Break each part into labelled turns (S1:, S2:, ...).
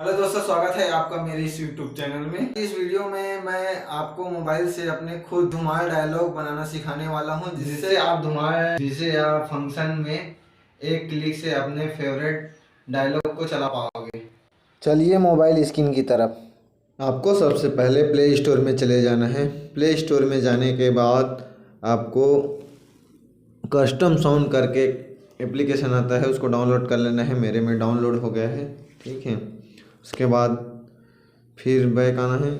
S1: Hello दोस्तों, स्वागत है आपका मेरे इस YouTube चैनल में। इस वीडियो में मैं आपको मोबाइल से अपने खुद धुमार डायलॉग बनाना सिखाने वाला हूं, जिससे आप फंक्शन में एक क्लिक से अपने फेवरेट डायलॉग को चला पाओगे। चलिए मोबाइल स्क्रीन की तरफ। आपको सबसे पहले प्ले स्टोर में चले जाना है। प्ले स्टोर में जाने के बाद आपको कस्टम साउंड करके एप्लीकेशन आता है, उसको डाउनलोड कर लेना है। मेरे में डाउनलोड हो गया है, ठीक है। उसके बाद फिर बैक आना है।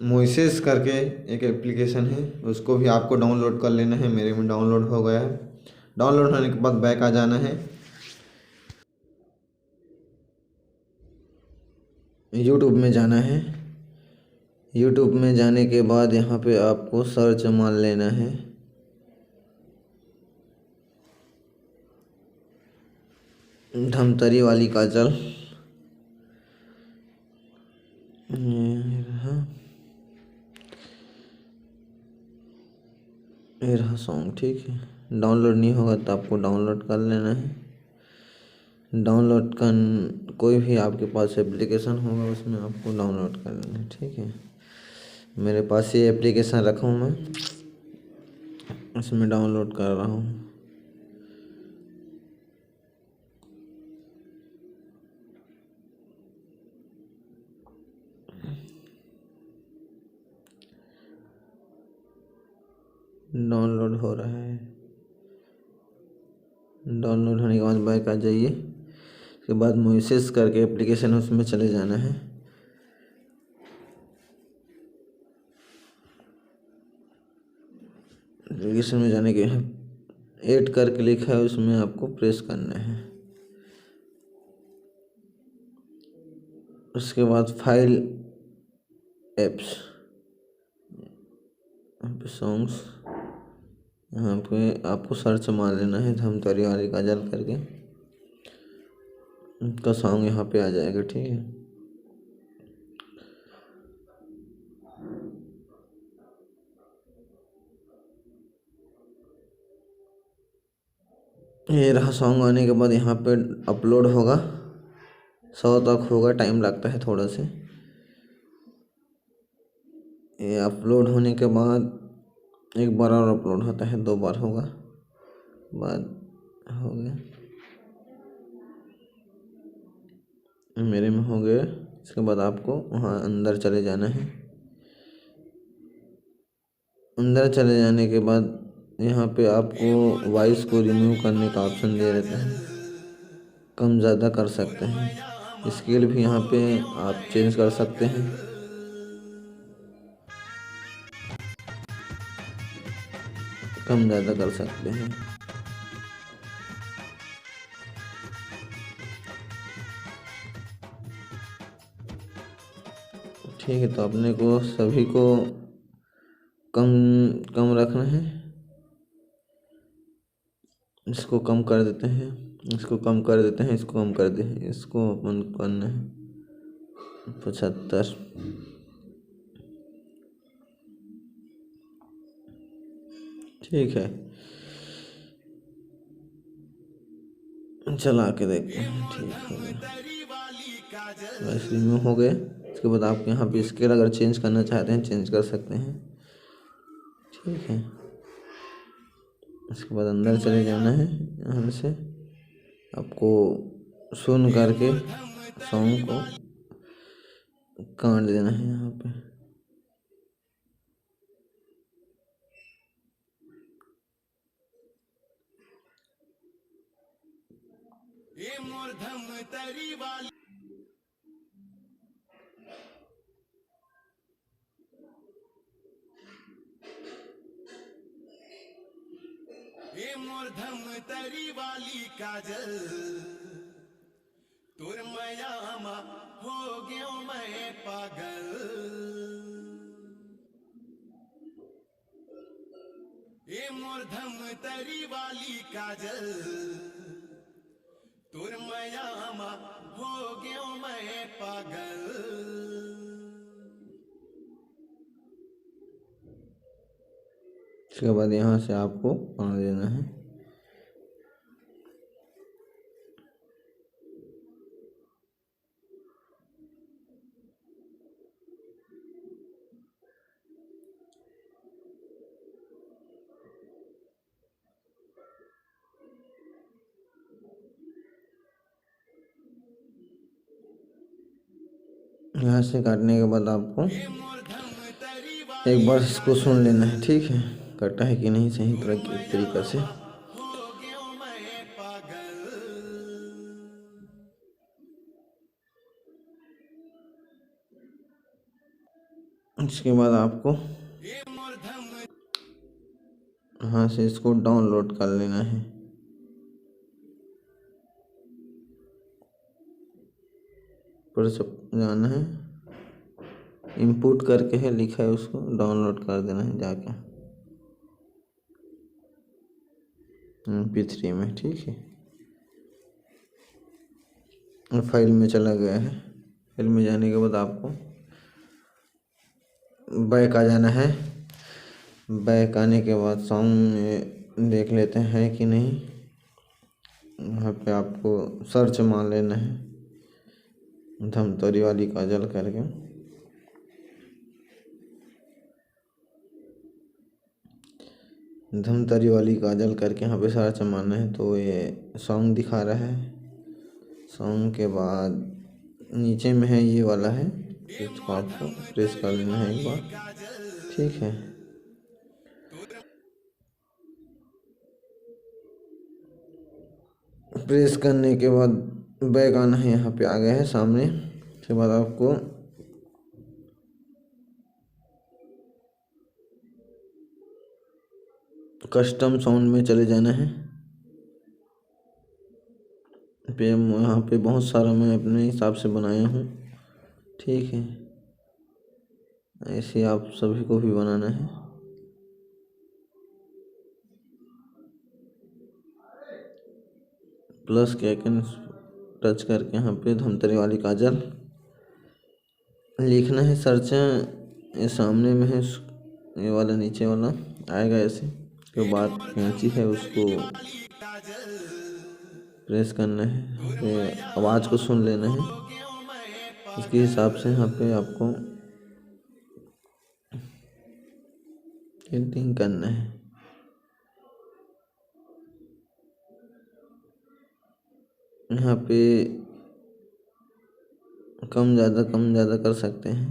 S1: मोइसेस करके एक एप्लीकेशन है, उसको भी आपको डाउनलोड कर लेना है। मेरे में डाउनलोड हो गया है। डाउनलोड होने के बाद बैक आ जाना है। यूट्यूब में जाना है। यूट्यूब में जाने के बाद यहाँ पे आपको सर्च मान लेना है। धमतरी वाली काजल, ये रहा सॉन्ग, ठीक है। डाउनलोड नहीं होगा तो आपको डाउनलोड कर लेना है। डाउनलोड कर कोई भी आपके पास एप्लीकेशन होगा उसमें आपको डाउनलोड कर लेना है, ठीक है। मेरे पास ये एप्लीकेशन रखा हूँ मैं, इसमें डाउनलोड कर रहा हूँ। डाउनलोड हो रहा है। डाउनलोड होने के बाद बैक आ जाइए। उसके बाद मोइसेस करके एप्लीकेशन उसमें चले जाना है। एप्लीकेशन में जाने के ऐड कर क्लिक है, उसमें आपको प्रेस करना है। उसके बाद फाइल एप्स, यहाँ पे सॉन्ग्स, यहाँ पे आपको सर्च मार लेना है धमतरी वाली काजल करके, उनका सॉन्ग यहाँ पे आ जाएगा, ठीक है। ये रहा सॉन्ग। आने के बाद यहाँ पे अपलोड होगा, 100 तक होगा, टाइम लगता है थोड़ा से। ये अपलोड होने के बाद एक बार और अपलोड होता है, 2 बार होगा, बाद हो गया। मेरे में हो गया। इसके बाद आपको वहाँ अंदर चले जाना है। अंदर चले जाने के बाद यहाँ पे आपको वॉइस को रिमूव करने का ऑप्शन दे देता है, कम ज़्यादा कर सकते हैं। स्केल भी यहाँ पे आप चेंज कर सकते हैं। कम ज़्यादा कर सकते हैं। ठीक है, तो अपने को सभी को कम कम रखना है। इसको कम कर देते हैं, इसको कम कर देते हैं, इसको कम कर देते हैं। इसको अपन करना है 75। ठीक है, चला के देखते हैं। ठीक हो गया, बस रिमूव हो गए। इसके बाद आप यहाँ पे स्केल अगर चेंज करना चाहते हैं चेंज कर सकते हैं, ठीक है। इसके बाद अंदर चले जाना है। यहाँ से आपको सुन करके सॉन्ग को काट देना है यहाँ पे। ये मूर्धम तरी वाली, ये मूर्धम तरी वाली काजल, तुरमयामा हो गयो मैं पागल। ये मूर्धम तरी वाली काजल, तुरमयामा हो गयो मैं पागल। इसके बाद यहाँ से आपको पढ़ देना है। यहाँ से काटने के बाद आपको एक बार इसको सुन लेना है, ठीक है, कटा है कि नहीं सही तरीक़ा से। इसके बाद आपको यहाँ से इसको डाउनलोड कर लेना है। पर सब जाना है, इनपुट करके है लिखा है, उसको डाउनलोड कर देना है जाके MP3 में, ठीक है। फाइल में चला गया है। फाइल में जाने के बाद आपको बैक आ जाना है। बैक आने के बाद सॉन्ग में देख लेते हैं कि नहीं। यहाँ पे आपको सर्च मार लेना है धमतरी वाली काजल करके। धमतरी वाली काजल करके यहाँ पे सर्च मारना है तो ये सॉन्ग दिखा रहा है। सॉन्ग के बाद नीचे में है ये वाला है, इसको आपको प्रेस कर लेना है एक बार, ठीक है। प्रेस करने के बाद बैक आना है, यहाँ पे आ गया है सामने। उसके बाद आपको कस्टम साउंड में चले जाना है। यहाँ पे बहुत सारा मैं अपने हिसाब से बनाया हूँ, ठीक है। ऐसे आप सभी को भी बनाना है। प्लस के आइकन टच करके यहाँ पे धमतरी वाली काजल लिखना है। सर्च ये सामने में है, ये वाला नीचे वाला आएगा ऐसे। के बाद कैंची है उसको प्रेस करना है, आवाज़ को सुन लेना है। इसके हिसाब से यहाँ पे आपको एडिटिंग करना है। यहाँ पे कम ज़्यादा कर सकते हैं,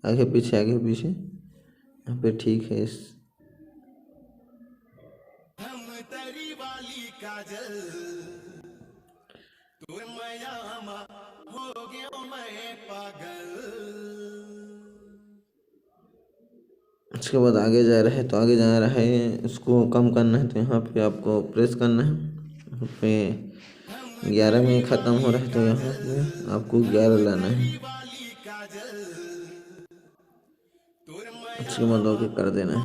S1: आगे पीछे यहाँ पे, ठीक है। उसके बाद आगे जा रहा है, तो आगे जा रहा है, इसको कम करना है तो यहाँ पे आपको प्रेस करना है। यहाँ पे 11 में ख़त्म हो रहा है तो यहाँ पे आपको 11 लाना है। उसके बाद ओके कर देना है।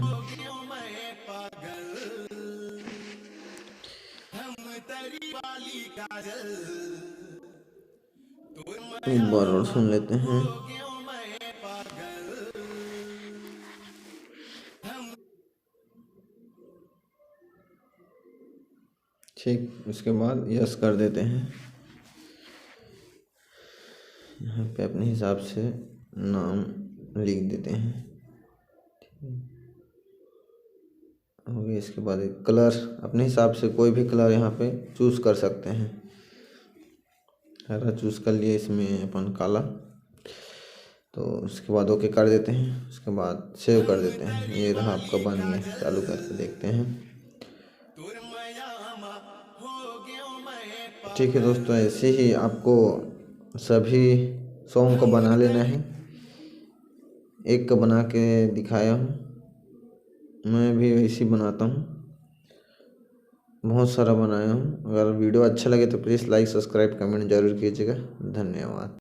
S1: एक बार और सुन लेते हैं। ठीक, उसके बाद यस कर देते हैं। यहाँ पे अपने हिसाब से नाम लिख देते हैं, हो गया। इसके बाद एक कलर अपने हिसाब से कोई भी कलर यहाँ पे चूज़ कर सकते हैं। हरा चूज़ कर लिया, इसमें अपन काला। तो उसके बाद ओके कर देते हैं। उसके बाद सेव कर देते हैं। ये रहा आपका बन गया। चालू करके देखते हैं। ठीक है दोस्तों, ऐसे ही आपको सभी सॉन्ग को बना लेना है। एक का बना के दिखाया हूँ, मैं भी वैसे बनाता हूँ। बहुत सारा बनाया हूँ। अगर वीडियो अच्छा लगे तो प्लीज़ लाइक, सब्सक्राइब, कमेंट जरूर कीजिएगा। धन्यवाद।